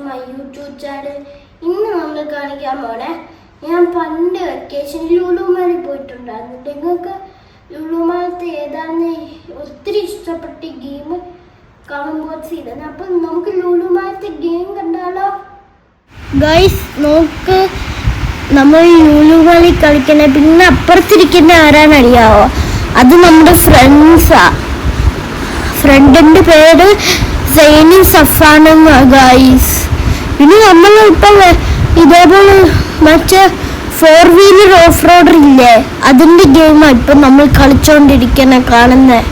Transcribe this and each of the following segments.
My YouTube channel. ഇന്ന് നമ്മൾ കാണിക്കാൻ പോണേ, ഞാൻ പണ്ട് വെക്കേഷനിൽ ലുലുമാലിൽ പോയിട്ടുണ്ടായിരുന്നു. നിങ്ങൾക്ക് ലുലുമാലത്തെ ഏതാണ്ട് ഒത്തിരി ഇഷ്ടപ്പെട്ട ഗെയിം കാണുമ്പോൾ ചെയ്യുന്നത്. അപ്പം നമുക്ക് ലുലുമാലത്തെ ഗെയിം കണ്ടാലോ? ഗൈസ് നോക്ക്, നമ്മൾ ലുലുമാലിൽ കളിക്കണ. പിന്നെ അപ്പുറത്തിരിക്കുന്ന ആരാന്നറിയാവോ? അത് നമ്മുടെ ഫ്രണ്ട്സാ. ഫ്രണ്ടിന്റെ പേര് സൈനി സഫാനും ഗൈസ്. ഇനി നമ്മൾ ഇപ്പം ഇതേപോലെ മറ്റേ 4 വീലർ ഓഫ് റോഡർ ഇല്ലേ, അതിന്റെ ഗെയിമാണ് ഇപ്പം നമ്മൾ കളിച്ചോണ്ടിരിക്കുന്ന കാണുന്നത്.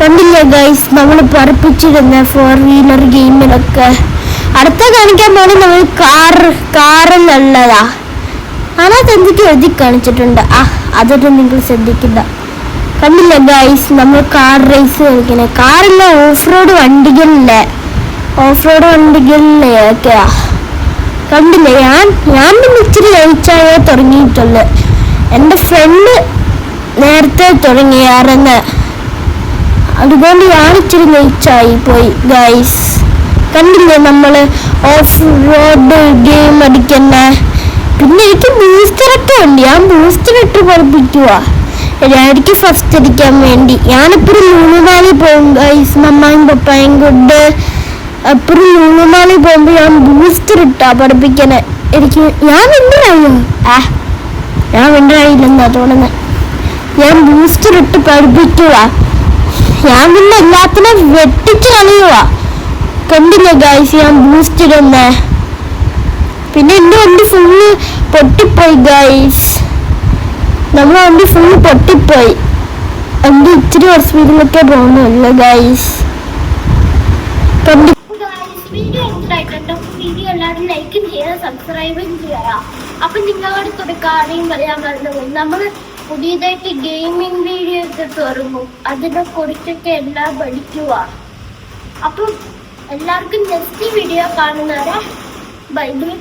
കണ്ടില്ലേ ഗൈസ്, നമ്മൾ പറപ്പിച്ചിരുന്ന 4 വീലർ ഗെയിമിലൊക്കെ. അടുത്ത കാണിക്കാൻ പോണേ നമ്മൾ കാറിലുള്ളതാ. അതിനകത്ത് എന്തൊക്കെ എഴുതി കാണിച്ചിട്ടുണ്ട്. അതൊന്നും നിങ്ങൾ ശ്രദ്ധിക്കില്ല. കണ്ടില്ലേ ഗൈസ്, നമ്മൾ കാർ റേസ് കളിക്കണേ. കാറില്ല, ഓഫ് റോഡ് വണ്ടികളിലെ ഒക്കെയാ. കണ്ടില്ലേ, ഞാൻ പിന്നെ ഇച്ചിരി ലേറ്റായേ തുടങ്ങിയിട്ടുള്ളു. എൻ്റെ ഫ്രണ്ട് നേരത്തെ തുടങ്ങിയായിരുന്നു, അതുകൊണ്ട് ഞാൻ ഇച്ചിരി ലേറ്റായി പോയി ഗൈസ്. കണ്ടില്ലേ നമ്മൾ ഓഫ് റോഡ് ഗെയിം അടിക്കുന്ന. പിന്നെ എനിക്ക് ബൂസ്റ്ററൊക്കെ ഉണ്ട്, ഞാൻ ബൂസ്റ്റർ ഇട്ട് പഠിപ്പിക്കുക എനിക്ക് ഫസ്റ്റ് അടിക്കാൻ വേണ്ടി. ഞാനിപ്പോഴും ലുലുമാലിൽ പോകും ഗൈസ്, മമ്മായും പപ്പായും കൊണ്ട് എപ്പോഴും ലുലുമാലിൽ പോകുമ്പോൾ ഞാൻ ബൂസ്റ്റർ ഇട്ടാ പഠിപ്പിക്കണേ. ഞാൻ വിന്നറായില്ലെന്നാ തോന്നുന്നത്. ഞാൻ ബൂസ്റ്റർ ഇട്ട് പഠിപ്പിക്കുക. ഞാൻ പിന്നെ എല്ലാത്തിനും വെട്ടിച്ച് കളിയുക. കണ്ടില്ലേ ഗൈസ്, ഞാൻ ബൂസ്റ്റ് ഇടുന്നേ. പിന്നെ എൻ്റെ വണ്ടി ഫുള്ള് പൊട്ടിപ്പോയി ഗൈസ്. നമ്മുടെ വണ്ടി ഫുള്ള് പൊട്ടിപ്പോയി. എൻ്റെ ഇച്ചിരി ഹോസ്പിറ്റലിലൊക്കെ പോകുന്നില്ല ഗൈസ്. വീഡിയോ എന്തായിട്ടുണ്ടോ? വീഡിയോ എല്ലാവരും ലൈക്കും ചെയ്യുക, സബ്സ്ക്രൈബും ചെയ്യുക. അപ്പം നിങ്ങളുടെ കൂടെ കാര്യം പറയാൻ പറഞ്ഞത്, നമ്മൾ പുതിയതായിട്ട് ഗെയിമിംഗ് വീഡിയോ ഒക്കെ തുറങ്ങും, അതിനെ കുറിച്ചൊക്കെ എല്ലാം പഠിക്കുക. അപ്പം എല്ലാവർക്കും നെക്സ്റ്റ് വീഡിയോ കാണുന്നവരെ ബൈ ബൈ.